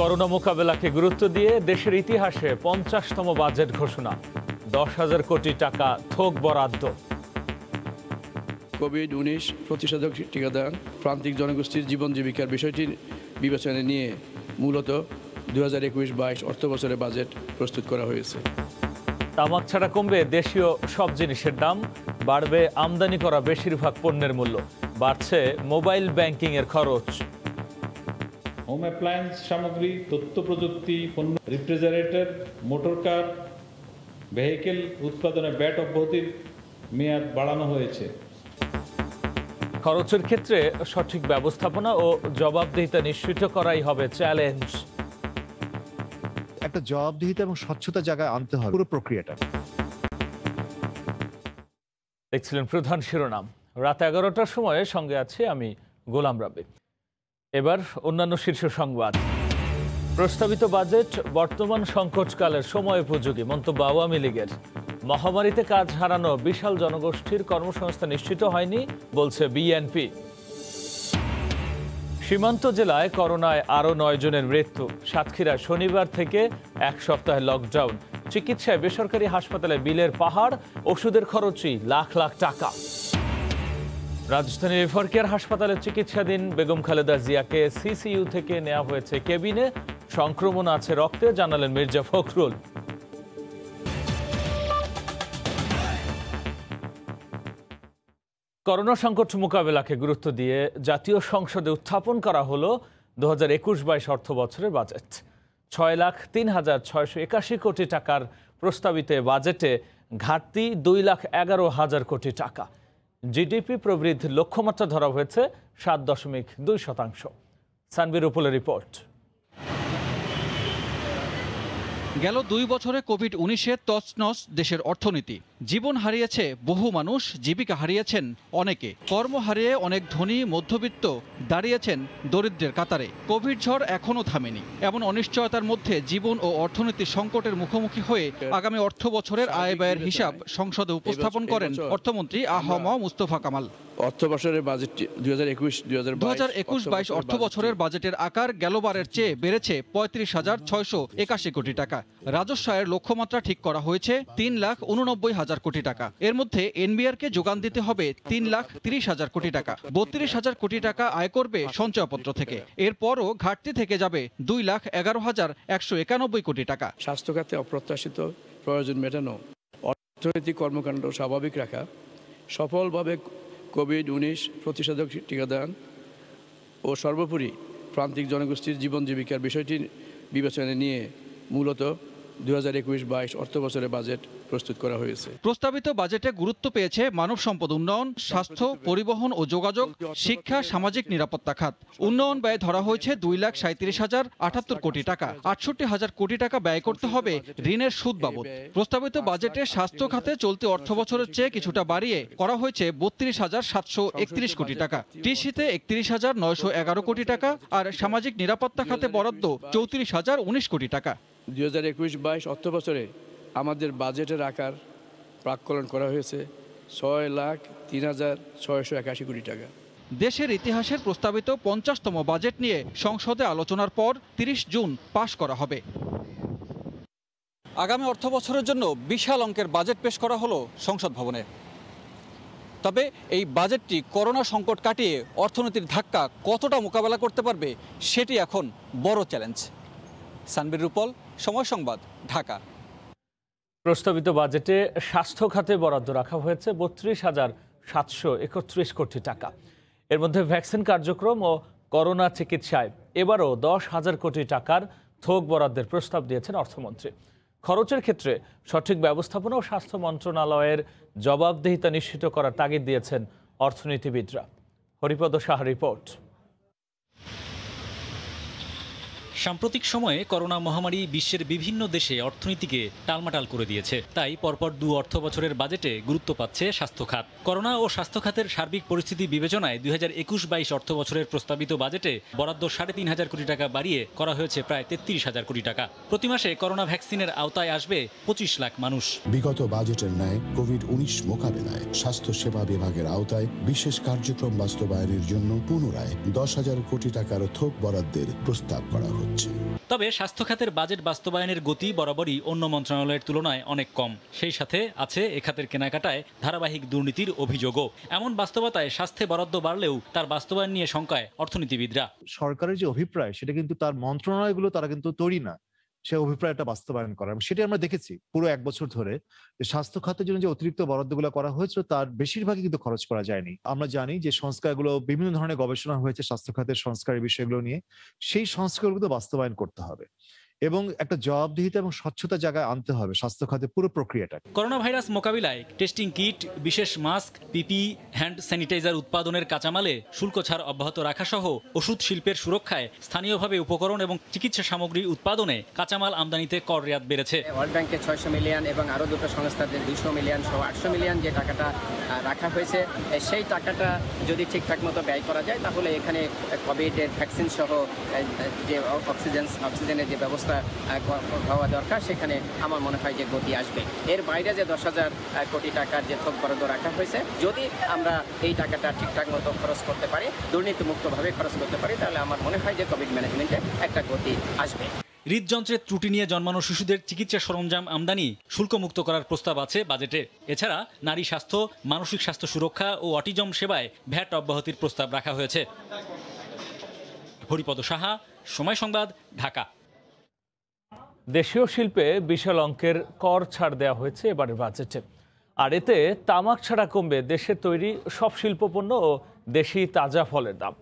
Corona মোকাবেলাকে গুরুত্ব দিয়ে দেশের ইতিহাসে ৫০তম বাজেট ঘোষণা, ১০,০০০ কোটি টাকা থোক বরাদ্দ। কোভিড-19 প্রতিষেধক টিকাদান প্রান্তিক জনগোষ্ঠীর জীবন জীবিকার বিষয়টি বিবেচনায় নিয়ে মূলত 2021-22 অর্থবছরে বাজেট প্রস্তুত করা হয়েছে। তামাক ছাড়া কমবে দেশীয় সব জিনিসের দাম, বাড়বে আমদানি করা বেশিরভাগ পণ্যের মূল্য, বাড়ছে মোবাইল ব্যাংকিং এর খরচ। হোম অ্যাপ্লায়েন্স সামগ্রী, তথ্য প্রযুক্তি পণ্য, রেফ্রিজারেটর, মোটরকার, ভেহিকেল উৎপাদনে ব্যাট অব্যাহতির মেয়াদ বাড়ানো হয়েছে। খরচের ক্ষেত্রে সঠিক ব্যবস্থাপনা ও জবাবদিহিতা নিশ্চিত করাই হবে চ্যালেঞ্জ। একটা জবাবদিহিতা এবং স্বচ্ছতা জায়গায় আনতে হবে পুরো প্রক্রিয়াটা। দেখছিলেন প্রধান শিরোনাম। রাত 11টার সময়ে সঙ্গে আছি আমি গোলাম রাব্বি। এবার অন্যান্য শীর্ষ সংবাদ। প্রস্তাবিত বাজেট বর্তমান সংকটকালের সময় উপযোগী, মন্তব্য আওয়ামী লীগের। মহামারীতে কাজ হারানো বিশাল জনগোষ্ঠীর কর্মসংস্থান নিশ্চিত হয়নি বলছে বিএনপি। সীমান্ত জেলায় করোনায় আরও 9 জনের মৃত্যু। সাতক্ষীরায় শনিবার থেকে 1 সপ্তাহের লকডাউন। চিকিৎসায় বেসরকারি হাসপাতালে বিলের পাহাড়, ওষুধের খরচই লাখ লাখ টাকা। রাজধানীর এফআরকেয়ার হাসপাতালে চিকিৎসাধীন বেগম খালেদা জিয়াকে সিসিইউ থেকে নেওয়া হয়েছে কেবিনে। সংক্রমণ আছে রক্তে, জানালেন মির্জা ফখরুল। করোনা সংকট মোকাবেলাকে গুরুত্ব দিয়ে জাতীয় সংসদে উত্থাপন করা হলো 2021-22 অর্থ বছরের বাজেট। 6,03,681 কোটি টাকার প্রস্তাবিত বাজেটে ঘাটতি 2,11,000 কোটি টাকা। জিডিপি প্রবৃদ্ধির লক্ষ্যমাত্রা ধরা হয়েছে 7.2%। সানবির উপলের রিপোর্ট। গেল 2 বছরে কোভিড-19-এ তছনছ দেশের অর্থনীতি। জীবন হারিয়েছে বহু মানুষ, জীবিকা হারিয়েছেন অনেকে। কর্ম হারিয়ে অনেক ধনী মধ্যবিত্ত দাঁড়িয়েছেন দরিদ্রের কাতারে। কোভিড ঝড় এখনও থামেনি। এমন অনিশ্চয়তার মধ্যে জীবন ও অর্থনীতির সংকটের মুখোমুখি হয়ে আগামী অর্থ বছরের আয় ব্যয়ের হিসাব সংসদে উপস্থাপন করেন অর্থমন্ত্রী আ.হ.ম মুস্তফা কামাল। অর্থবছরের বাজেট 2021-22 অর্থ বছরের বাজেটের আকার গেলবারের চেয়ে বেড়েছে 35,681 কোটি টাকা। রাজস্ব আয়ের লক্ষ্যমাত্রা ঠিক করা হয়েছে 3,89,000 কোটি টাকা। এর মধ্যে এনবিআরকে যোগান দিতে হবে 3,30,000 কোটি টাকা। 32,000 কোটি টাকা আয় করবে সঞ্চয়পত্র থেকে। এরপরও ঘাটতি থেকে যাবে 2,11,191 কোটি টাকা। স্বাস্থ্য খাতে অপ্রত্যাশিত প্রয়োজন মেটানো, অর্থনৈতিক কর্মকাণ্ড স্বাভাবিক রাখা, সফলভাবে কোভিড-19 প্রতিষেধক টিকাদান ও সর্বোপরি প্রান্তিক জনগোষ্ঠীর জীবন জীবিকার বিষয়টি বিবেচনায় নিয়ে মূলত 2021-22 অর্থবছরে বাজেট প্রস্তুত করা হয়েছে। প্রস্তাবিত বাজেটে গুরুত্ব পেয়েছে মানব সম্পদ উন্নয়ন, স্বাস্থ্য, পরিবহন ও যোগাযোগ, শিক্ষা, সামাজিক নিরাপত্তা খাত। উন্নয়ন ব্যয় ধরা হয়েছে 2,37,078 কোটি টাকা। 68,000 কোটি টাকা ব্যয় করতে হবে ঋণের সুদ বাবদ। প্রস্তাবিত বাজেটে স্বাস্থ্য খাতে চলতি অর্থ বছরের চেয়ে কিছুটা বাড়িয়ে করা হয়েছে 32,731 কোটি টাকা। কৃষিতে 31,911 কোটি টাকা আর সামাজিক নিরাপত্তা খাতে বরাদ্দ 34,019 কোটি টাকা। 2021-22 অর্থ বছরে আমাদের বাজেটের আকার প্রাক্কলন করা হয়েছে 6,03,681 কোটি টাকা। দেশের ইতিহাসের প্রস্তাবিত 50তম বাজেট নিয়ে সংসদে আলোচনার পর 30 জুন পাশ করা হবে। আগামী অর্থ বছরের জন্য বিশাল অঙ্কের বাজেট পেশ করা হলো সংসদ ভবনে। তবে এই বাজেটটি করোনা সংকট কাটিয়ে অর্থনীতির ধাক্কা কতটা মোকাবেলা করতে পারবে সেটি এখন বড় চ্যালেঞ্জ। সানবির রূপল, সময় সংবাদ, ঢাকা। প্রস্তাবিত বাজেটে স্বাস্থ্য খাতে বরাদ্দ রাখা হয়েছে 32,731 কোটি টাকা। এর মধ্যে ভ্যাকসিন কার্যক্রম ও করোনা চিকিৎসায় এবারও 10,000 কোটি টাকার থোক বরাদ্দের প্রস্তাব দিয়েছেন অর্থমন্ত্রী। খরচের ক্ষেত্রে সঠিক ব্যবস্থাপনা ও স্বাস্থ্য মন্ত্রণালয়ের জবাবদিহিতা নিশ্চিত করার তাগিদ দিয়েছেন অর্থনীতিবিদরা। হরিপদ সাহা রিপোর্ট। সাম্প্রতিক সময়ে করোনা মহামারী বিশ্বের বিভিন্ন দেশে অর্থনীতিকে টালমাটাল করে দিয়েছে। তাই পরপর 2 অর্থ বছরের বাজেটে গুরুত্ব পাচ্ছে স্বাস্থ্য খাত। করোনা ও স্বাস্থ্য খাতের সার্বিক পরিস্থিতি বিবেচনায় 2021-22 অর্থ বছরের প্রস্তাবিত বাজেটে বরাদ্দ 3,500 কোটি টাকা বাড়িয়ে করা হয়েছে প্রায় 33,000 কোটি টাকা। প্রতি মাসে করোনা ভ্যাকসিনের আওতায় আসবে 25 লাখ মানুষ। বিগত বাজেটের ন্যায় কোভিড-19 মোকাবেলায় স্বাস্থ্য সেবা বিভাগের আওতায় বিশেষ কার্যক্রম বাস্তবায়নের জন্য পুনরায় 10,000 কোটি টাকার থোক বরাদ্দের প্রস্তাব করা হচ্ছে। তবে স্বাস্থ্য খাতের বাজেট বাস্তবায়নের গতি বরাবরই অন্য মন্ত্রণালয়ের তুলনায় অনেক কম। সেই সাথে আছে এ খাতের কেনাকাটায় ধারাবাহিক দুর্নীতির অভিযোগও। এমন বাস্তবতায় স্বাস্থ্যে বরাদ্দ বাড়লেও তার বাস্তবায়ন নিয়ে শঙ্কায় অর্থনীতিবিদরা। সরকারের যে অভিপ্রায় সেটা কিন্তু তার মন্ত্রণালয়গুলো তারা কিন্তু তৈরি না সে অভিপ্রায়টা বাস্তবায়ন করা, এবং সেটা আমরা দেখেছি পুরো 1 বছর ধরে যে স্বাস্থ্য খাতের জন্য যে অতিরিক্ত বরাদ্দগুলো করা হয়েছিল তার বেশিরভাগই কিন্তু খরচ করা যায়নি। আমরা জানি যে সংস্কারগুলো বিভিন্ন ধরনের গবেষণা হয়েছে স্বাস্থ্য খাতের সংস্কারের বিষয়গুলো নিয়ে, সেই সংস্কারগুলো বাস্তবায়ন করতে হবে এবং একটা জবাবদিহিতা এবং স্বচ্ছতা জায়গায় আনতে হবে স্বাস্থ্য খাতের পুরো প্রক্রিয়াটা। করোনা ভাইরাস মোকাবিলায় টেস্টিং কিট, বিশেষ মাস্ক, পিপি, হ্যান্ড স্যানিটাইজার উৎপাদনের কাঁচামালে শুল্ক ছাড় অব্যাহত রাখা সহ ওষুধ শিল্পের সুরক্ষায় স্থানীয়ভাবে উপকরণ এবং চিকিৎসা সামগ্রী উৎপাদনে কাঁচামাল আমদানিতে কর রেয়াত বেড়েছে। ওয়ার্ল্ড ব্যাংকের 600 মিলিয়ন এবং আরও দুটো সংস্থাদের 200 মিলিয়ন সহ 800 মিলিয়ন যে টাকাটা রাখা হয়েছে, সেই টাকাটা যদি ঠিকঠাক মতো ব্যয় করা যায় তাহলে এখানে কোভিডের ভ্যাকসিন সহ যে অক্সিজেনের যে ব্যবস্থা হওয়া দরকার সেখানে আমার মনে হয় যে গতি আসবে। এর বাইরে যে 10,000 কোটি টাকার যে থোক বরাদ্দ রাখা হয়েছে, যদি আমরা এই টাকাটা ঠিকঠাক মতো খরচ করতে পারি, দুর্নীতিমুক্তভাবে খরচ করতে পারি, তাহলে আমার মনে হয় যে কোভিড ম্যানেজমেন্টে একটা গতি আসবে। হৃদযন্ত্রের ত্রুটি নিয়ে জন্মানো শিশুদের চিকিৎসা সরঞ্জাম আমদানি শুল্কমুক্ত করার প্রস্তাব আছে বাজেটে। এছাড়া নারী স্বাস্থ্য, মানসিক স্বাস্থ্য সুরক্ষা ও অটিজম সেবায় ভ্যাট অব্যাহতির প্রস্তাব রাখা হয়েছে। হরিপদ সাহা, সময় সংবাদ, ঢাকা। দেশীয় শিল্পে বিশাল অঙ্কের কর ছাড় দেওয়া হয়েছে এবারের বাজেটে, আর এতে তামাক ছাড়া কমবে দেশের তৈরি সব শিল্পপণ্য ও দেশি তাজা ফলের দাম।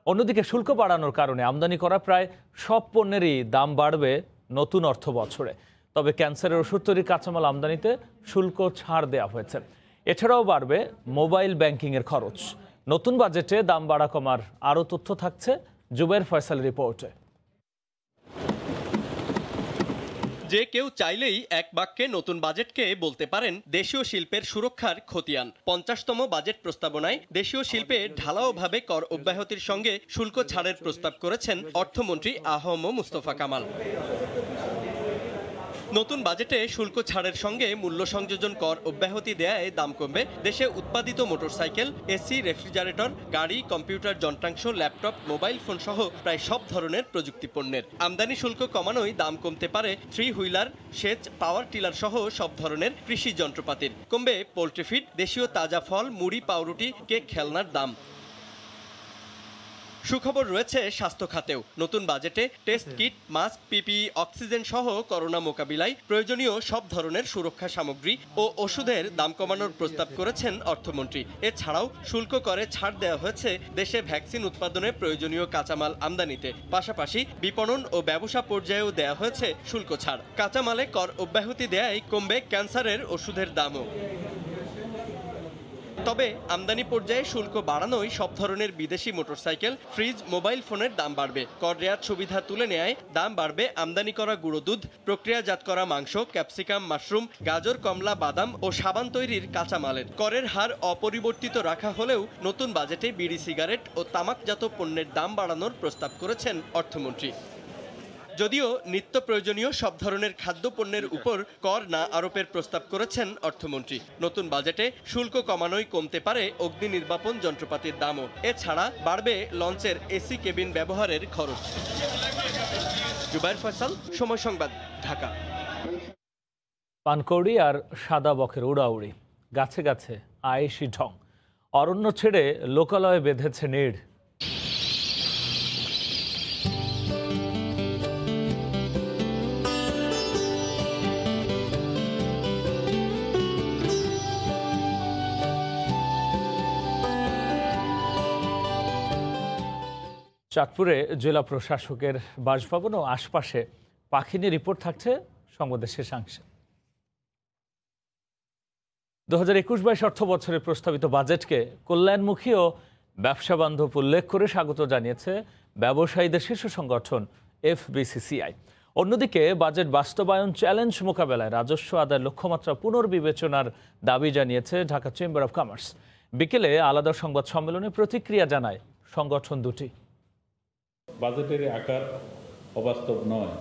অন্যদিকে শুল্ক বাড়ানোর কারণে আমদানি করা প্রায় সব পণ্যেরই দাম বাড়বে নতুন অর্থ বছরে। তবে ক্যান্সারের ওষুধ তৈরির কাঁচামাল আমদানিতে শুল্ক ছাড় দেওয়া হয়েছে। এছাড়াও বাড়বে মোবাইল ব্যাংকিংয়ের খরচ। নতুন বাজেটে দাম বাড়া কমার আরও তথ্য থাকছে জুবের ফয়সাল রিপোর্টে। যে কেউ চাইলেই এক বাক্যে নতুন বাজেটকে বলতে পারেন দেশীয় শিল্পের সুরক্ষার খতিয়ান। 50তম বাজেট প্রস্তাবনায় দেশীয় শিল্পে ঢালাওভাবে কর অব্যাহতির সঙ্গে শুল্ক ছাড়ের প্রস্তাব করেছেন অর্থমন্ত্রী আ.হ.ম মুস্তফা কামাল। নতুন বাজেটে শুল্ক ছাড়ের সঙ্গে মূল্য সংযোজন কর অব্যাহতি দেয়ায় দাম কমবে দেশে উৎপাদিত মোটরসাইকেল, এসি, রেফ্রিজারেটর, গাড়ি, কম্পিউটার যন্ত্রাংশ, ল্যাপটপ, মোবাইল ফোন সহ প্রায় সব ধরনের প্রযুক্তি পণ্যের। আমদানি শুল্ক কমানোয় দাম কমতে পারে 3 হুইলার, সেচ, পাওয়ার টিলার সহ সব ধরনের কৃষি যন্ত্রপাতির। কমবে পোল্ট্রি ফিড, দেশীয় তাজা ফল, মুড়ি, পাউরুটি, কেক, খেলনার দাম। সুখবর রয়েছে স্বাস্থ্য খাতেও। নতুন বাজেটে test kit, mask, PPE, oxygen সহ করোনা মোকাবিলায় প্রয়োজনীয় সব ধরনের সুরক্ষা সামগ্রী ও ওষুধের দাম কমানোর প্রস্তাব করেছেন অর্থমন্ত্রী। এছাড়াও শুল্ক করে ছাড় দেওয়া হয়েছে দেশে ভ্যাকসিন উৎপাদনে প্রয়োজনীয় কাঁচামাল আমদানিতে। পাশাপাশি বিপণন ও ব্যবসা পর্যায়েও দেওয়া হয়েছে শুল্ক ছাড়। কাঁচামালে কর অব্যাহতি দেয়ায় কমবে ক্যান্সারের ওষুধের দামও। তবে আমদানি পর্যায়ে শুল্ক বাড়ানোয় সব ধরনের বিদেশি মোটরসাইকেল, ফ্রিজ, মোবাইল ফোনের দাম বাড়বে। কর রেয়াত সুবিধা তুলে নেয় দাম বাড়বে আমদানি করা গুঁড়ো দুধ, প্রক্রিয়াজাত করা মাংস, ক্যাপসিকাম, মাশরুম, গাজর, কমলা, বাদাম ও সাবান তৈরির কাঁচামালের। করের হার অপরিবর্তিত রাখা হলেও নতুন বাজেটে বিড়ি, সিগারেট ও তামাকজাত পণ্যের দাম বাড়ানোর প্রস্তাব করেছেন অর্থমন্ত্রী। যদিও নিত্য প্রয়োজনীয় সব ধরনের খাদ্যপণ্যের উপর কর না আরোপের প্রস্তাব করেছেন অর্থমন্ত্রী। নতুন বাজেটে শুল্ক কমানোয় কমতে পারে অগ্নি নির্বাপন যন্ত্রপাতির দামও। এছাড়া বাড়বে লঞ্চের এসি কেবিন ব্যবহারের খরচ। জুবাইর ফয়সাল, সময় সংবাদ, ঢাকা। পানকৌড়ি আর সাদা বকের উড়াউড়ি, গাছে গাছে আয়েশি ঢং, অরণ্য ছেড়ে লোকালয়ে বেঁধেছে নীড়। চাঁদপুরে জেলা প্রশাসকের বাসভবন ও আশপাশে পাখি নিয়ে রিপোর্ট থাকছে সংবাদের শেষাংশে। 2021-22 অর্থ বছরের প্রস্তাবিত বাজেটকে কল্যাণমুখী ও ব্যবসা বান্ধব উল্লেখ করে স্বাগত জানিয়েছে ব্যবসায়ীদের শীর্ষ সংগঠন FBCCI। অন্যদিকে বাজেট বাস্তবায়ন চ্যালেঞ্জ মোকাবেলায় রাজস্ব আদায়ের লক্ষ্যমাত্রা পুনর্বিবেচনার দাবি জানিয়েছে ঢাকা চেম্বার অব কমার্স। বিকেলে আলাদা সংবাদ সম্মেলনে প্রতিক্রিয়া জানায় সংগঠন দুটি। বাজেটের আকার অবাস্তব নয়।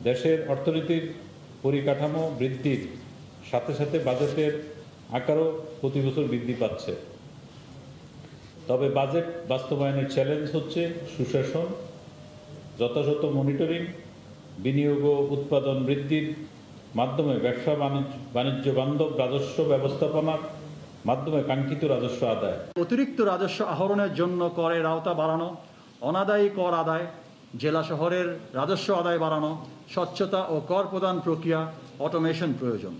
দেশের অর্থনীতির পরিকাঠামো বৃদ্ধির সাথে সাথে বাজেটের আকারও প্রতি বছর বৃদ্ধি পাচ্ছে। তবে বাজেট বাস্তবায়নের চ্যালেঞ্জ হচ্ছে সুশাসন, যথাযথ মনিটরিং, বিনিয়োগ ও উৎপাদন বৃদ্ধির মাধ্যমে ব্যবসা বাণিজ্য বান্ধব রাজস্ব ব্যবস্থাপনার মাধ্যমে কাঙ্ক্ষিত রাজস্ব আদায়। অতিরিক্ত রাজস্ব আহরণের জন্য করের আওতা বাড়ানো, অনাদায়ী কর আদায়, জেলা শহরের রাজস্ব আদায় বাড়ানো, স্বচ্ছতা ও কর প্রদান প্রক্রিয়া অটোমেশন প্রয়োজন।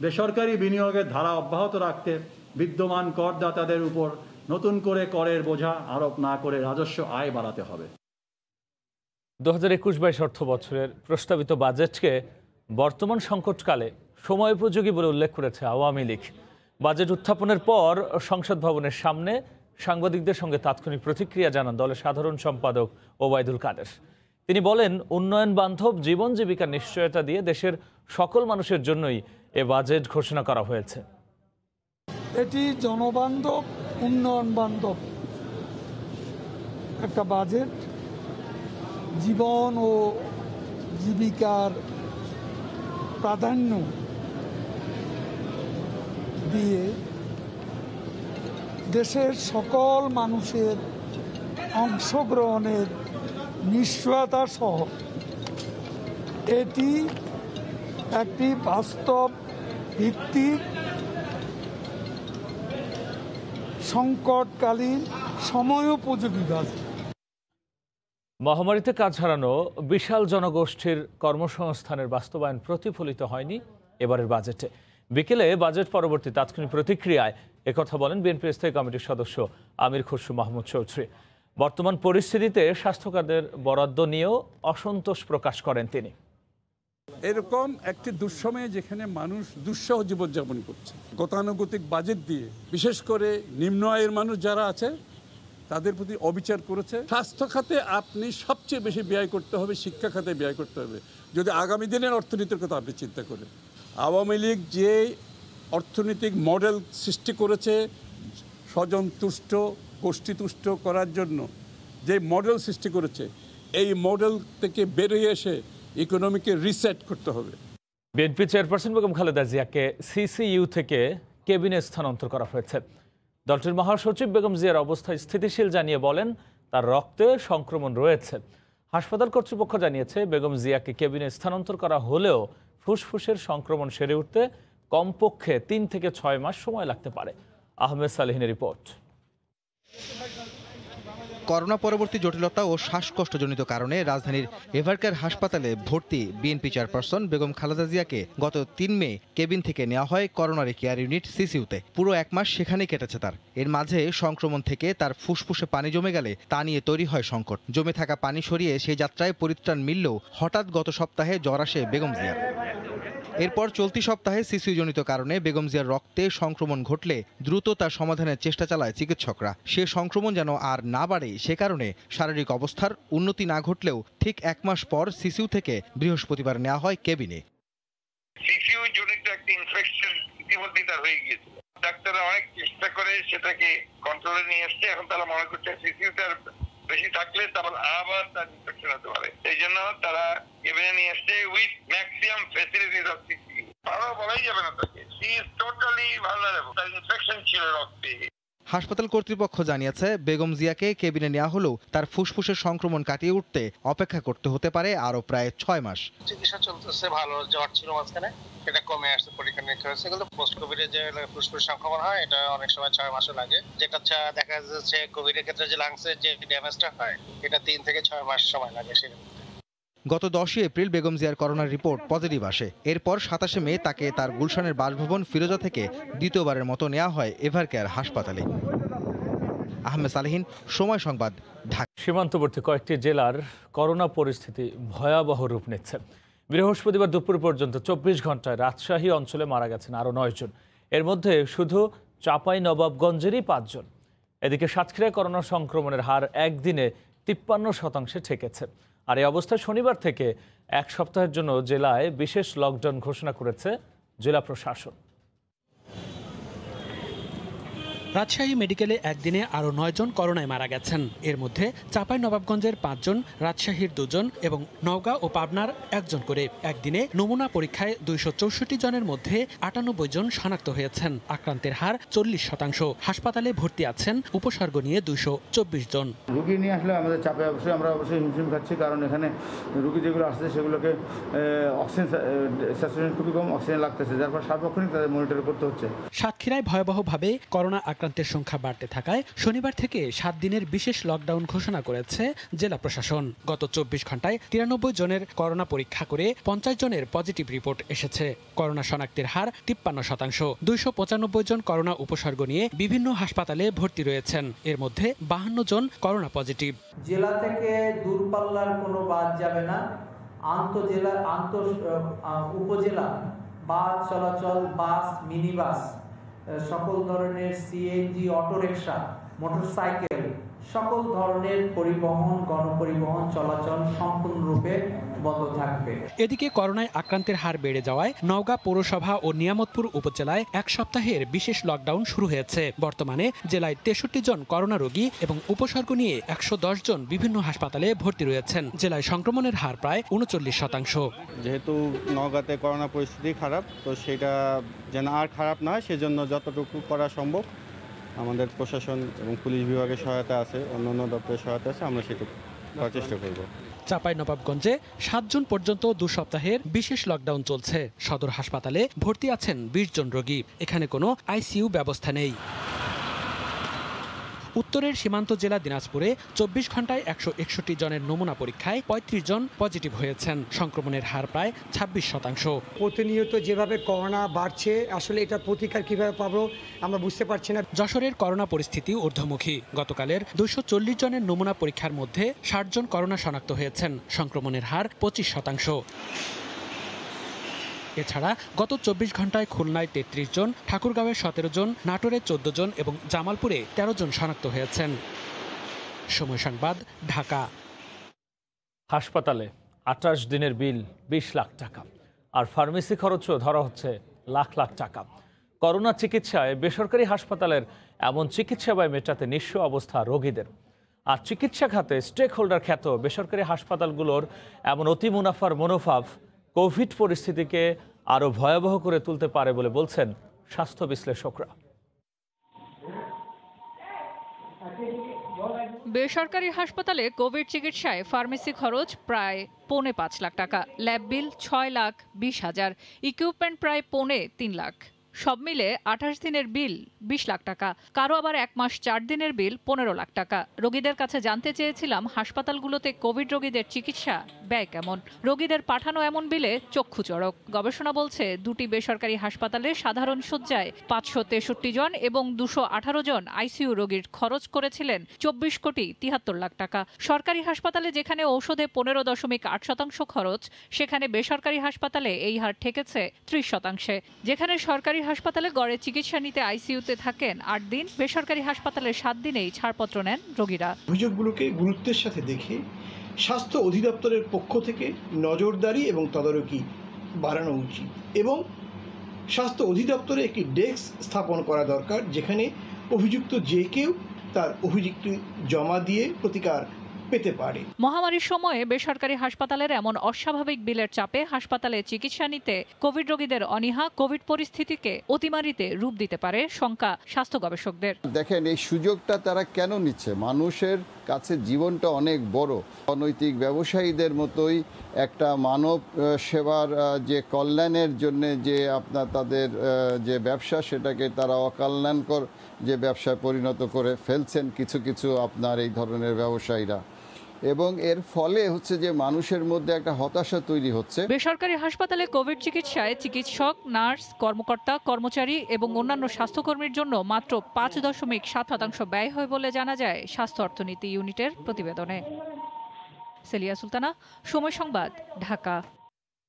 বেসরকারি বিনিয়োগের ধারা অব্যাহত রাখতে বিদ্যমান করদাতাদের উপর নতুন করে করের বোঝা আরোপ না করে রাজস্ব আয় বাড়াতে হবে। 2021-22 অর্থ বছরের প্রস্তাবিত বাজেটকে বর্তমান সংকটকালে সময়োপযোগী বলে উল্লেখ করেছে আওয়ামী লীগ। বাজেট উত্থাপনের পর সংসদ ভবনের সামনে সাংবাদিকদের সঙ্গে তাৎক্ষণিক প্রতিক্রিয়া জানান দলের সাধারণ সম্পাদক ওবায়দুল কাদের। তিনি বলেন, উন্নয়ন বান্ধব জীবন জীবিকার নিশ্চয়তা দিয়ে দেশের সকল মানুষের জন্যই এ বাজেট ঘোষণা করা হয়েছে। এটি জনবান্ধব, উন্নয়ন বান্ধব একটা বাজেট, জীবন ও জীবিকার প্রাধান্য দিয়ে দেশের সকল মানুষের অংশগ্রহণের নিশ্চয়তা সহ এটি একটি বাস্তব ভিত্তিক সংকটকালীন সময়োপযোগী বাজেট। মহামারীতে কাজ হারানো বিশাল জনগোষ্ঠীর কর্মসংস্থানের বাস্তবায়ন প্রতিফলিত হয়নি এবারের বাজেটে। বিকেলে বাজেট পরবর্তী তাৎক্ষণিক প্রতিক্রিয়ায় একথা বলেন বিএনপি স্থায়ী কমিটির সদস্য আমির খসরু মাহমুদ চৌধুরী। বর্তমান পরিস্থিতিতে স্বাস্থ্য খাতের বরাদ্দ নিয়েও অসন্তোষ প্রকাশ করেন তিনি। এরকম একটি দুঃসময়ে যেখানে মানুষ দুঃসহ জীবনযাপন করছে, গতানুগতিক বাজেট দিয়ে বিশেষ করে নিম্ন আয়ের মানুষ যারা আছে তাদের প্রতি অবিচার করেছে। স্বাস্থ্য খাতে আপনি সবচেয়ে বেশি ব্যয় করতে হবে, শিক্ষা খাতে ব্যয় করতে হবে যদি আগামী দিনের অর্থনীতির কথা আপনি চিন্তা করেন। আওয়ামী লীগ যে অর্থনৈতিক মডেল সৃষ্টি করেছে স্বজন তুষ্ট, গোষ্ঠী তুষ্ট করার জন্য যে মডেল সৃষ্টি করেছে, এই মডেল থেকে বেরিয়ে এসে ইকোনমিকে রিসেট করতে হবে। বিএনপি চেয়ারপারসন বেগম খালেদা জিয়াকে সিসিইউ থেকে কেবিনে স্থানান্তর করা হয়েছে। দলটির মহাসচিব বেগম জিয়ার অবস্থা স্থিতিশীল জানিয়ে বলেন, তার রক্তে সংক্রমণ রয়েছে। হাসপাতাল কর্তৃপক্ষ জানিয়েছে, বেগম জিয়াকে কেবিনে স্থানান্তর করা হলেও ফুসফুসের সংক্রমণ সেরে উঠতে কমপক্ষে 3 থেকে 6 মাস সময় লাগতে পারে। আহমেদ সালেহিনের রিপোর্ট। করোনা পরবর্তী জটিলতা ও শ্বাসকষ্টজনিত কারণে রাজধানীর এভারকেয়ার হাসপাতালে ভর্তি বিএনপি চেয়ারপারসন বেগম খালেদা জিয়াকে গত 3 মে কেবিন থেকে নেওয়া হয় করোনারি কেয়ার ইউনিট সিসিইউতে। পুরো 1 মাস সেখানেই কেটেছে তার। এর মাঝে সংক্রমণ থেকে তার ফুসফুসে পানি জমে গেলে তা নিয়ে তৈরি হয় সংকট। জমে থাকা পানি সরিয়ে সেই যাত্রায় পরিত্রাণ মিললেও হঠাৎ গত সপ্তাহে জ্বর আসে বেগম জিয়ার। এরপর চলতি সপ্তাহে সিসিইউজনিত কারণে বেগম জিয়ার রক্তে সংক্রমণ ঘটলে দ্রুত তার সমাধানের চেষ্টা চালায় চিকিৎসকরা। সে সংক্রমণ যেন আর না বাড়ে সে কারণে শারীরিক অবস্থার উন্নতি না ঘটলেও ঠিক 1 মাস পর সিসিইউ থেকে বৃহস্পতিবার নেওয়া হয় কেবিনে। সিসিইউ জনিত একটা ইনফেকশন ইতিমধ্যেই তার হয়ে গিয়েছিল। ডাক্তাররা অনেক চেষ্টা করে সেটাকে কন্ট্রোলে নিয়ে আসছে। এখন তারা মনে করছে সিসিইউতে বেশি থাকলে তারপর আবার তার ইনফেকশন হতে পারে। এই জন্য তারা কেবিনে নিয়ে আসছে with maximum facilities of CCU. বলাই যাবে না তাকে, সি ইজ টোটালি ভালনারেবল, তার ইনফেকশন ছিল রক্তে। হাসপাতাল কর্তৃপক্ষ জানিয়েছে, বেগম জিয়াকে কেবিনে নেওয়া হলেও তার ফুসফুসের সংক্রমণ কাটিয়ে উঠতে অপেক্ষা করতে হতে পারে আরো প্রায় 6 মাস। চিকিৎসা চলতেছে, ভালো জ্বর ছিল মাঝখানে, এটা কমে আসছে, পরীক্ষা নিরীক্ষা হয়েছে। কিন্তু পোস্ট কোভিডে যে ফুসফুস সংক্রমণ হয় এটা অনেক সময় 6 মাসও লাগে। যেটা দেখা যাচ্ছে কোভিডের ক্ষেত্রে যে লাংসের যে ড্যামেজটা হয় এটা 3 থেকে 6 মাস সময় লাগে। গত 10 এপ্রিল বেগম জিয়ার করোনার রিপোর্ট পজিটিভ আসে। এরপর 27 মে তাকে তার গুলশানের বাসভবন ফিরোজা থেকে দ্বিতীয়বারের মতো নেওয়া হয় এভারকেয়ার হাসপাতালে। আহমেদ সালেহিন, সময় সংবাদ, ঢাকা। সীমান্তবর্তী কয়েকটি জেলার করোনা পরিস্থিতি ভয়াবহ রূপ নিচ্ছে। বৃহস্পতিবার দুপুর পর্যন্ত 24 ঘন্টায় রাজশাহী অঞ্চলে মারা গেছেন আরও 9 জন। এর মধ্যে শুধু চাঁপাইনবাবগঞ্জেরই 5 জন। এদিকে সাতক্ষীরায় করোনা সংক্রমণের হার একদিনে 53% ঠেকেছে। আর এই অবস্থায় শনিবার থেকে 1 সপ্তাহের জন্য জেলায় বিশেষ লকডাউন ঘোষণা করেছে জেলা প্রশাসন। রাজশাহী মেডিকেলে একদিনে আরও 9 জন করোনায় মারা গেছেন। এর মধ্যে চাঁপাইনবাবগঞ্জের 5 জন, রাজশাহীর 2 জন এবং নওগাঁ ও পাবনার 1 জন করে। একদিনে নমুনা পরীক্ষায় 264 জনের মধ্যে 98 জন শনাক্ত হয়েছেন। আক্রান্তের হার 40%। হাসপাতালে ভর্তি আছেন উপসর্গ নিয়ে 224 জন। রোগী নিয়ে আসলে আমাদের চাপে আমরা অবশ্যই হিমশিম খাচ্ছি, কারণ এখানে রোগী যেগুলো আসছে সেগুলোকে অক্সিজেন স্যাচুরেশন খুবই কম, অক্সিজেন লাগতেছে, যার ফলে সার্বক্ষণিক তাদের মনিটর করতে হচ্ছে। সাতক্ষীরায় ভয়াবহভাবে করোনা আক্রান্তের সংখ্যা বাড়তে থাকায় শনিবার থেকে 7 দিনের বিশেষ লকডাউন ঘোষণা করেছে জেলা প্রশাসন। গত 24 ঘন্টায় 93 জনের করোনা পরীক্ষা করে 50 জনের পজিটিভ রিপোর্ট এসেছে। করোনা শনাক্তের হার 53%। 295 জন করোনা উপসর্গ নিয়ে বিভিন্ন হাসপাতালে ভর্তি রয়েছেন। এর মধ্যে 52 জন করোনা পজিটিভ। জেলা থেকে দূরপাল্লার কোনো বাদ যাবে না। আন্তঃজেলা উপজেলা বাস চলাচল, বাস, মিনি বাস, সকল ধরনের সিএনজি, অটোরিকশা, মোটরসাইকেল, সকল ধরনের পরিবহন, গণপরিবহন চলাচল সম্পূর্ণরূপে বন্ধ থাকবে। এদিকে করোনায় আক্রান্তের হার বেড়ে যাওয়ায় নওগাঁ পৌরসভা ও নিয়ামতপুর উপজেলায় 1 সপ্তাহের বিশেষ লকডাউন শুরু হয়েছে। বর্তমানে জেলায় 63 জন করোনা রোগী এবং উপসর্গ নিয়ে 110 জন বিভিন্ন হাসপাতালে ভর্তি রয়েছেন। জেলায় সংক্রমণের হার প্রায় 39%। যেহেতু নওগাঁতে করোনা পরিস্থিতি খারাপ, তো সেটা যেন আর খারাপ না হয় সেজন্য যতটুকু করা সম্ভব আমাদের প্রশাসন এবং পুলিশ বিভাগের সহায়তা আছে, অন্যান্য দপ্তরের সহায়তা আছে, আমরা সেটুকু করার চেষ্টা করব। চাঁপাইনবাবগঞ্জে 7 জুন পর্যন্ত 2 সপ্তাহের বিশেষ লকডাউন চলছে। সদর হাসপাতালে ভর্তি আছেন 20 জন রোগী। এখানে কোনো আইসিইউ ব্যবস্থা নেই। উত্তরের সীমান্ত জেলা দিনাজপুরে 24 ঘন্টায় 161 জনের নমুনা পরীক্ষায় 35 জন পজিটিভ হয়েছেন। সংক্রমণের হার প্রায় 26%। প্রতিনিয়ত যেভাবে করোনা বাড়ছে, আসলে এটার প্রতিকার কিভাবে পাবো আমরা বুঝতে পারছি না। যশোরের করোনা পরিস্থিতি ঊর্ধ্বমুখী। গতকালের 240 জনের নমুনা পরীক্ষার মধ্যে 60 জন করোনা শনাক্ত হয়েছেন। সংক্রমণের হার 25%। এছাড়া গত 24 ঘন্টায় খুলনায় 33 জন, ঠাকুরগাঁওয়ে 17 জন, নাটোরে 14 জন এবং জামালপুরে 13 জন শনাক্ত হয়েছেন। সময় সংবাদ, ঢাকা। হাসপাতালে 28 দিনের বিল 20 লাখ টাকা, আর ফার্মেসি খরচও ধরা হচ্ছে লাখ লাখ টাকা। করোনা চিকিৎসায় বেসরকারি হাসপাতালের এমন চিকিৎসা ব্যয় মেটাতে নিঃস্ব অবস্থা রোগীদের। আর চিকিৎসা খাতে স্টেক হোল্ডার খ্যাত বেসরকারি হাসপাতালগুলোর এমন অতি মুনাফার মনোভাব কোভিড পরিস্থিতিকে আরও ভয়াবহ করে তুলতে পারে বলে বলছেন স্বাস্থ্য বিশ্লেষকরা। বেসরকারি হাসপাতালে কোভিড চিকিৎসায় ফার্মেসি খরচ প্রায় 5.25 লাখ টাকা, ল্যাব বিল 6,20,000, ইকুইপমেন্ট প্রায় 3 লাখ। সব মিলে 28 দিনের বিল 20 লাখ টাকা। কারো আবার 1 মাস 4 দিনের বিল 15 লাখ টাকা। রোগীদের কাছে জানতে চেয়েছিলাম হাসপাতালগুলোতে কোভিড রোগীদের চিকিৎসা ব্যয় কেমন। রোগীদের পাঠানো এমন বিলে চক্ষু চড়ক। গবেষণা বলছে 2টি বেসরকারি হাসপাতালে সাধারণ শয্যায় 563 জন এবং 218 জন আইসিইউ রোগীর খরচ করেছিলেন 24,73 লাখ টাকা। সরকারি হাসপাতালে যেখানে ঔষধে 15.8% খরচ, সেখানে বেসরকারি হাসপাতালে এই হার ঠেকেছে 30%। যেখানে সরকারি হাসপাতালে গড়ে চিকিৎসা নিতে আইসিইউতে থাকেন 8 দিন, বেসরকারি হাসপাতালে 7 দিনেই ছাড়পত্র নেন রোগীরা। অভিযোগগুলোকে গুরুত্বের সাথে দেখে স্বাস্থ্য অধিদপ্তরের পক্ষ থেকে নজরদারি এবং তদারকি বাড়ানো উচিত এবং স্বাস্থ্য অধিদপ্তরে একটি ডেস্ক স্থাপন করা দরকার, যেখানে অভিযুক্ত যে কেউ তার অভিযোগটি জমা দিয়ে প্রতিকার পেতে পারে। মহামারীর সময়ে বেসরকারি হাসপাতালের এমন অস্বাভাবিক বিলের চাপে হাসপাতালে চিকিৎসা নিতে কোভিড রোগীদের অনীহা কোভিড পরিস্থিতিকে অতিমারিতে রূপ দিতে পারে শঙ্কা স্বাস্থ্য গবেষকদের। দেখেন, এই সুযোগটা তারা কেন নিচ্ছে? মানুষের কাছে জীবনটা অনেক বড়। অনৈতিক ব্যবসায়ীদের মতোই একটা মানব সেবার যে কল্যাণের জন্য যে তাদের যে ব্যবসা, সেটাকে তারা অকল্যাণকর যে ব্যবসায় পরিণত করে ফেলছেন কিছু কিছু এই ধরনের ব্যবসায়ীরা, এবং এর ফলে হচ্ছে যে মানুষের মধ্যে একটা হতাশা তৈরি হচ্ছে। বেসরকারি হাসপাতালে কোভিড চিকিৎসায় চিকিৎসক, নার্স, কর্মকর্তা, কর্মচারী এবং অন্যান্য স্বাস্থ্যকর্মীর জন্য মাত্র 5.7% ব্যয় হয় বলে জানা যায় স্বাস্থ্য অর্থনীতি ইউনিটের প্রতিবেদনে। সেলিয়া সুলতানা, সময় সংবাদ, ঢাকা।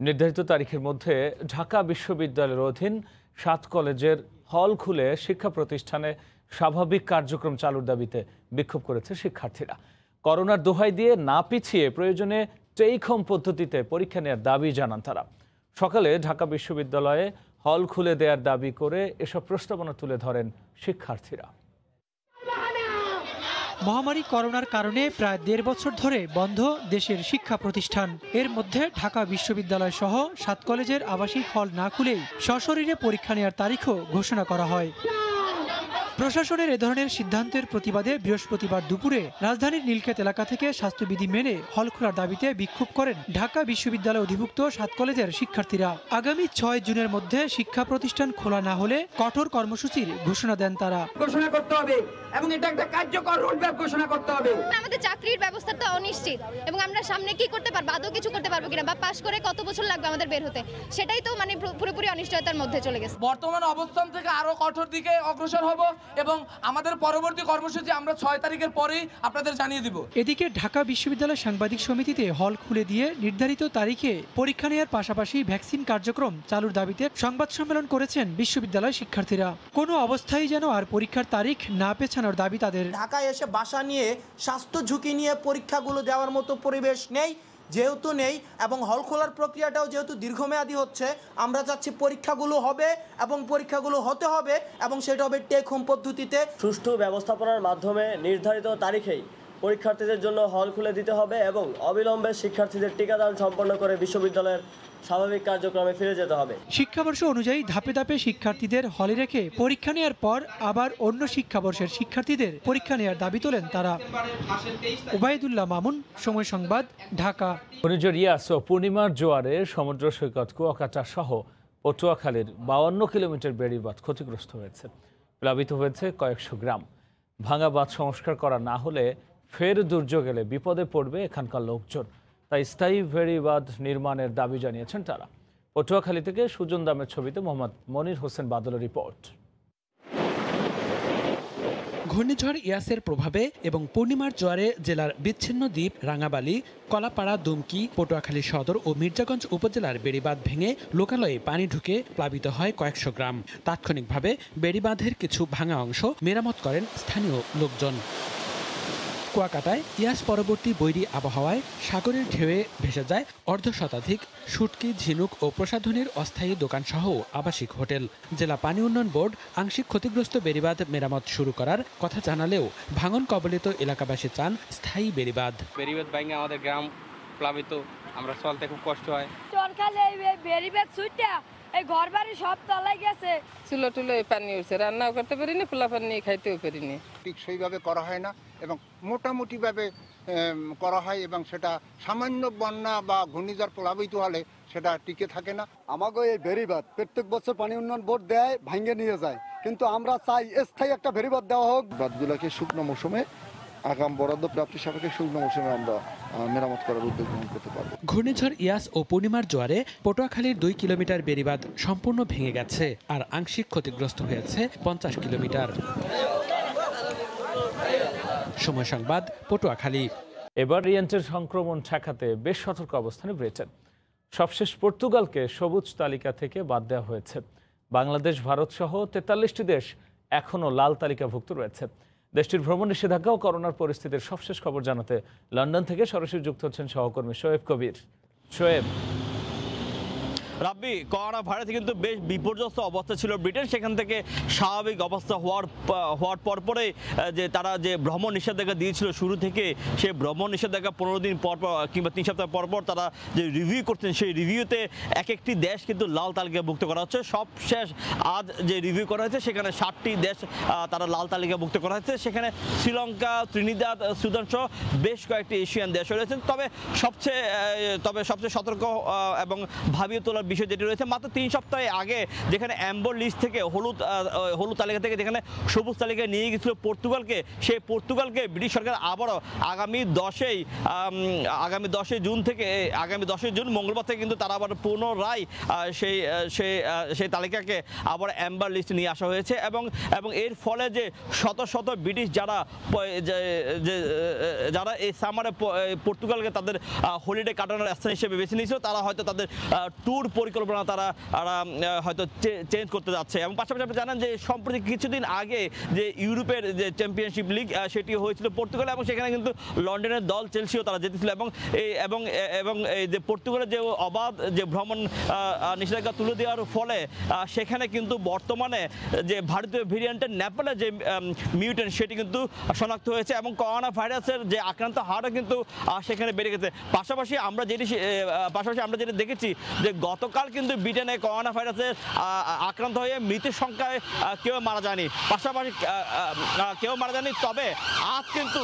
নির্ধারিত তারিখের মধ্যে ঢাকা বিশ্ববিদ্যালয়ের অধীন 7 কলেজের হল খুলে শিক্ষা প্রতিষ্ঠানে স্বাভাবিক কার্যক্রম চালুর দাবিতে বিক্ষোভ করেছে শিক্ষার্থীরা। করোনার দোহাই দিয়ে না পিছিয়ে প্রয়োজনে টেক হোম পদ্ধতিতে পরীক্ষা নেওয়ার দাবি জানান তারা। সকালে ঢাকা বিশ্ববিদ্যালয়ে হল খুলে দেওয়ার দাবি করে এসব প্রস্তাবনা তুলে ধরেন শিক্ষার্থীরা। মহামারী করোনার কারণে প্রায় ১.৫ বছর ধরে বন্ধ দেশের শিক্ষা প্রতিষ্ঠান। এর মধ্যে ঢাকা বিশ্ববিদ্যালয় সহ ৭ কলেজের আবাসিক হল না খুলেই সশরীরে পরীক্ষা নেওয়ার তারিখও ঘোষণা করা হয়। প্রশাসনের এ ধরনের সিদ্ধান্তের প্রতিবাদে বৃহস্পতিবার দুপুরে রাজধানীর নীলক্ষেত এলাকা থেকে স্বাস্থ্যবিধি মেনে হল খোলার দাবিতে বিক্ষোভ করেন ঢাকা বিশ্ববিদ্যালয় অধিভুক্ত ৭ কলেজের শিক্ষার্থীরা। আগামী ৬ জুনের মধ্যে শিক্ষা প্রতিষ্ঠান খোলা না হলে কঠোর কর্মসূচির ঘোষণা দেন তারা। ঘোষণা করতে হবে এবং এটা একটা কার্যকর রোডম্যাপ ঘোষণা করতে হবে। আমাদের চাকরির ব্যবস্থাটা অনিশ্চিত এবং আমরা সামনে কি করতে পারবো, আদৌ কিছু করতে পারবো কিনা, বা পাশ করে কত বছর লাগবে আমাদের বের হতে, সেটাই তো মানে পুরোপুরি অনিশ্চয়তার মধ্যে চলে গেছে। বর্তমান অবস্থান থেকে আরো কঠোর দিকে অগ্রসর হব এবং আমাদের পরবর্তী কর্মসূচি আমরা ৬ তারিখের পরেই আপনাদের জানিয়ে দিব। এদিকে ঢাকা বিশ্ববিদ্যালয় সাংবাদিক সমিতিতে হল খুলে দিয়ে নির্ধারিত তারিখে পরীক্ষা নেওয়ার পাশাপাশি ভ্যাকসিন কার্যক্রম চালুর দাবিতে সংবাদ সম্মেলন করেছেন বিশ্ববিদ্যালয় শিক্ষার্থীরা। কোনো অবস্থায় যেন আর পরীক্ষার তারিখ না পেছানোর দাবি তাদের। ঢাকায় এসে বাসা নিয়ে স্বাস্থ্য ঝুঁকি নিয়ে পরীক্ষাগুলো দেওয়ার মতো পরিবেশ নেই, যেহেতু নেই এবং হল খোলার প্রক্রিয়াটাও যেহেতু দীর্ঘমেয়াদী হচ্ছে, আমরা চাচ্ছি পরীক্ষাগুলো হবে এবং পরীক্ষাগুলো হতে হবে এবং সেটা হবে টেক হোম পদ্ধতিতে। সুষ্ঠু ব্যবস্থাপনার মাধ্যমে নির্ধারিত তারিখেই পরীক্ষার্থীদের জন্য হল খুলে দিতে হবে এবং অবিলম্বে শিক্ষার্থীদের টিকাদান সম্পন্ন করে বিশ্ববিদ্যালয়ের স্বাভাবিক কার্যক্রমে ফিরে যেতে হবে। শিক্ষাবর্ষ অনুযায়ী ধাপে ধাপে শিক্ষার্থীদের হলে রেখে পরীক্ষা নেওয়ার পর আবার অন্য শিক্ষাবর্ষের শিক্ষার্থীদের পরীক্ষা নেওয়ার দাবি তোলেন তারা। ওবায়দুল্লাহ মামুন, সময় সংবাদ, ঢাকা। ঘূর্ণিঝড় ইয়াস ও পূর্ণিমার জোয়ারে সমুদ্র সৈকত কুয়াকাটা সহ পটুয়াখালীর 52 কিলোমিটার বেড়িবাঁধ ক্ষতিগ্রস্ত হয়েছে। প্লাবিত হয়েছে কয়েকশো গ্রাম। ভাঙা বাঁধ সংস্কার করা না হলে ফের দুর্যোগ এলে বিপদে পড়বে এখানকার লোকজন। তাই স্থায়ী বেড়িবাঁধ নির্মাণের দাবি জানিয়েছেন তারা। পটুয়াখালী থেকে সুজন দামের ছবিতে মোহাম্মদ মনির হোসেন বাদলের রিপোর্ট। ঘূর্ণিঝড় ইয়াসের প্রভাবে এবং পূর্ণিমার জোয়ারে জেলার বিচ্ছিন্ন দ্বীপ রাঙাবালি, কলাপাড়া, দুমকি, পটুয়াখালী সদর ও মির্জাগঞ্জ উপজেলার বেড়িবাঁধ ভেঙে লোকালয়ে পানি ঢুকে প্লাবিত হয় কয়েকশো গ্রাম। তাৎক্ষণিকভাবে বেড়িবাঁধের কিছু ভাঙা অংশ মেরামত করেন স্থানীয় লোকজন। কুয়াকাটায় ইয়াস পরবর্তী বৈরী আবহাওয়ায় সাগরের ঢেউয়ে ভেসে যায় অর্ধশতাধিক শুটকি, ঝিনুক ও প্রসাধনীর অস্থায়ী দোকানসহ আবাসিক হোটেল। জেলা পানি উন্নয়ন বোর্ড আংশিক ক্ষতিগ্রস্ত বেড়িবাঁধ মেরামত শুরু করার কথা জানালেও ভাঙন কবলিত এলাকাবাসী চান স্থায়ী বেড়িবাঁধ। বেড়িবাঁধ ভাঙে আমাদের গ্রাম প্লাবিত, আমরা চলতে খুব কষ্ট হয়। এই ঘর বাড়ি সব তলায় গেছে, চুলো টুলো পানি উঠছে, রান্নাও করতে পারিনি, পোলা পানি খাইতেও পারিনি। ঠিক সেইভাবে করা হয় না এবং মোটামুটিভাবে করা হয় এবং সেটা সামান্য বন্যা বা ঘূর্ণিঝড় প্লাবিত হলে সেটা টিকে থাকে না। আমাকে এই বেড়িবাঁধ প্রত্যেক বছর পানি উন্নয়ন বোর্ড দেয়, ভাঙে নিয়ে যায়, কিন্তু আমরা চাই স্থায়ী একটা বেড়িবাঁধ দেওয়া হোক। বাঁধগুলোকে শুকনো মৌসুমে আগাম বরাদ্দ প্রাপ্তি সাপেক্ষে শুকনো মৌসুমে আমরা মেরামত করার উদ্যোগ গ্রহণ করতে পারব। ঘূর্ণিঝড় ইয়াস ও পূর্ণিমার জোয়ারে পটুয়াখালীর 2 কিলোমিটার বেড়িবাঁধ সম্পূর্ণ ভেঙে গেছে আর আংশিক ক্ষতিগ্রস্ত হয়েছে 50 কিলোমিটার। সময় সংবাদ, পটুয়াখালী। এবার ভ্যারিয়েন্টের সংক্রমণ ঠেকাতে বেশ সতর্ক অবস্থানে ব্রিটেন। সবশেষ পর্তুগালকে সবুজ তালিকা থেকে বাদ দেওয়া হয়েছে। বাংলাদেশ, ভারত সহ 43টি দেশ এখনও লাল তালিকাভুক্ত রয়েছে। দেশটির ভ্রমণ নিষেধাজ্ঞা ও করোনার পরিস্থিতির সবশেষ খবর জানাতে লন্ডন থেকে সরাসরি যুক্ত হচ্ছেন সহকর্মী শোয়েব কবির। শোয়েব, রাব্বি, করোনা ভাইরাসে কিন্তু বেশ বিপর্যস্ত অবস্থা ছিল ব্রিটেন। সেখান থেকে স্বাভাবিক অবস্থা হওয়ার পরপরে যে তারা যে ভ্রমণ নিষেধাজ্ঞা দিয়েছিল শুরু থেকে, সেই ভ্রমণ নিষেধাজ্ঞা 15 দিন পর কিংবা 3 সপ্তাহ পর তারা যে রিভিউ করছেন, সেই রিভিউতে এক একটি দেশ কিন্তু লাল তালিকাভুক্ত করা হচ্ছে। সবশেষ আজ যে রিভিউ করা হয়েছে সেখানে 7টি দেশ তারা লাল তালিকাভুক্ত করা হয়েছে। সেখানে শ্রীলঙ্কা, ত্রিনিদাদ, সুদান সহ বেশ কয়েকটি এশিয়ান দেশ রয়েছেন। তবে সবচেয়ে সতর্ক এবং ভাবিয়ে তোলার বিষয় যেটি রয়েছে, মাত্র 3 সপ্তাহ আগে যেখানে অ্যাম্বর লিস্ট থেকে হলুদ তালিকা থেকে যেখানে সবুজ তালিকায় নিয়ে গিয়েছিল পর্তুগালকে, সেই পর্তুগালকে ব্রিটিশ সরকার আবারও আগামী 10 জুন মঙ্গলবার থেকে কিন্তু তারা আবার পুনরায় সেই তালিকাকে আবার অ্যাম্বার লিস্টে নিয়ে আসা হয়েছে এবং এর ফলে যে শত শত ব্রিটিশ যারা এই সামারে পর্তুগালকে তাদের হলিডে কাটানোর স্থান হিসেবে বেছে নিয়েছিল, তারা হয়তো তাদের ট্যুর পরিকল্পনা তারা হয়তো চেঞ্জ করতে যাচ্ছে। এবং পাশাপাশি আপনি জানেন যে সম্প্রতি কিছুদিন আগে যে ইউরোপের যে চ্যাম্পিয়নশিপ লিগ সেটি হয়েছিল পর্তুগালে, এবং সেখানে কিন্তু লন্ডনের দল চেলসিও তারা জিতেছিল। এবং এই যে পর্তুগালের যে অবাধ যে ভ্রমণ নিষেধাজ্ঞা তুলে দেওয়ার ফলে সেখানে কিন্তু বর্তমানে যে ভারতীয় ভেরিয়েন্টের নেপালের যে মিউটেন্ট সেটি কিন্তু শনাক্ত হয়েছে, এবং করোনা ভাইরাসের যে আক্রান্ত হারও কিন্তু সেখানে বেড়ে গেছে। পাশাপাশি আমরা যেটা দেখেছি যে গতকাল কিন্তু ব্রিটেনে করোনা ভাইরাসের আক্রান্ত হয়ে মৃতের সংখ্যায় কেউ মারা যায়নি, তবে আজ কিন্তু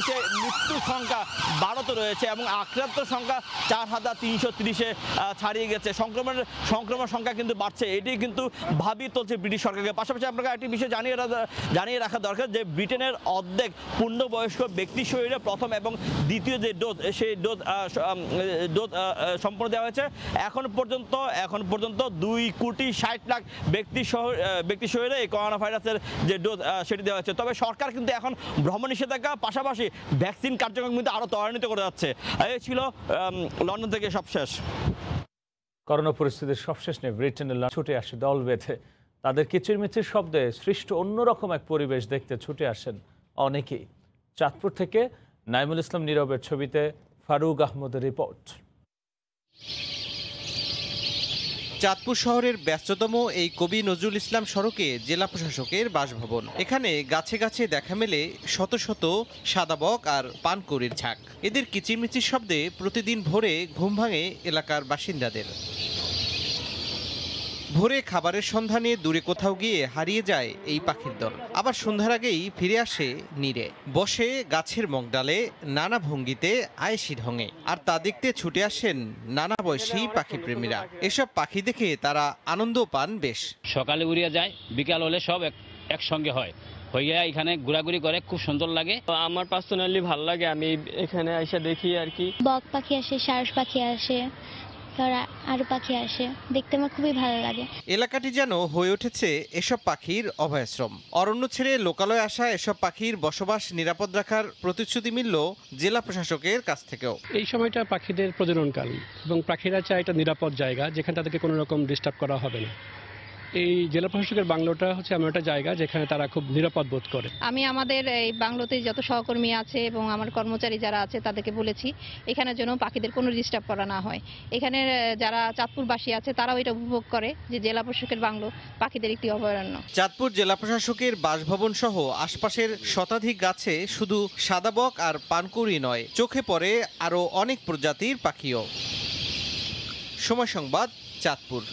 সে মৃত্যুর সংখ্যা 12তে রয়েছে এবং আক্রান্ত সংখ্যা 4330-এ ছাড়িয়ে গেছে। সংক্রমণ সংখ্যা কিন্তু বাড়ছে, এটি কিন্তু ভাবিয়ে তুলছে ব্রিটিশ সরকারকে। পাশাপাশি আপনাকে একটি বিষয় জানিয়ে রাখা দরকার যে ব্রিটেনের অর্ধেক পূর্ণবয়স্ক ব্যক্তি শরীরে প্রথম এবং দ্বিতীয় যে ডোজ সেই ডোজ সম্পন্ন দেওয়া হয়েছে। এখন পর্যন্ত 2,60,00,000 ব্যক্তি শরীরে এই করোনা ভাইরাসের যে ডোজ সেটি দেওয়া হয়েছে। তবে সরকার কিন্তু এখন ভ্রমণ নিষেধাজ্ঞা পাশাপাশি ভ্যাকসিন কার্যক্রম কিন্তু আরও ত্বরান্বিত করে যাচ্ছে। এই ছিল লন্ডন থেকে সবশেষ। করোনা পরিস্থিতির সবশেষ নিয়ে ব্রিটেনের ছুটে আসে দল বেঁধে। তাদের কিচিরমিচির শব্দে সৃষ্ট অন্যরকম এক পরিবেশ দেখতে ছুটে আসেন অনেকেই। চাঁদপুর থেকে নাইমুল ইসলাম নীরবের ছবিতে ফারুক আহমদের রিপোর্ট। চাঁদপুর শহরের ব্যস্ততম এই কবি নজরুল ইসলাম সড়কে জেলা প্রশাসকের বাসভবন। এখানে গাছে গাছে দেখা মেলে শত শত সাদাবক আর পানকৌড়ির ঝাঁক। এদের কিচিরমিচির শব্দে প্রতিদিন ভোরে ঘুম ভাঙে এলাকার বাসিন্দাদের। ভোরে খাবারের সন্ধানে দূরে কোথাও গিয়ে হারিয়ে যায় এই পাখির দল, আবার সন্ধ্যার আগেই ফিরে আসে নীরে, বসে গাছের মগডালে নানা ভঙ্গিতে আয়েসি ঢঙে। আর তা দেখতে ছুটে আসেন নানা বয়সী পাখি প্রেমীরা। এসব পাখি দেখে তারা আনন্দ পান বেশ। সকালে উড়িয়ে যায়, বিকাল হলে সব একসঙ্গে হইয়া এখানে ঘোরাঘুরি করে, খুব সুন্দর লাগে। আমার পার্সোনালি ভালো লাগে, আমি এখানে এসে দেখি আর কি। বক পাখি আসে, সারস পাখি আসে, আরো পাখি আসে, দেখতে আমার খুবই ভালো লাগে। এলাকাটি যেন হয়ে উঠেছে এসব পাখির অভয়াশ্রম। অরণ্য ছেড়ে লোকালয়ে আসা এসব পাখির বসবাস নিরাপদ রাখার প্রতিশ্রুতি মিলল জেলা প্রশাসকের কাছ থেকেও। এই সময়টা পাখিদের প্রজননকাল এবং পাখিরা চায় একটা নিরাপদ জায়গা যেখানে তাদেরকে কোনো রকম ডিস্টার্ব করা হবে না। এই জেলা প্রশাসকের বাংলোটা হচ্ছে এমন একটা জায়গা যেখানে তারা খুব নিরাপদ বোধ করে। আমি আমাদের এই বাংলোতে যত সহকর্মী আছে এবং আমার কর্মচারী যারা আছে তাদেরকে বলেছি এখানে যেন পাখিদের কোনো ডিস্টার্ব করা না হয়। এখানে যারা চাঁদপুরবাসী আছে তারাও এটা উপভোগ করে যে জেলা প্রশাসকের বাংলো পাখিদের একটি অভয়ারণ্য। চাঁদপুর জেলা প্রশাসকের বাসভবন সহ আশপাশের শতাধিক গাছে শুধু সাদাবক আর পানকৌড়ি নয়, চোখে পড়ে আরও অনেক প্রজাতির পাখিও। সময় সংবাদ, চাঁদপুর।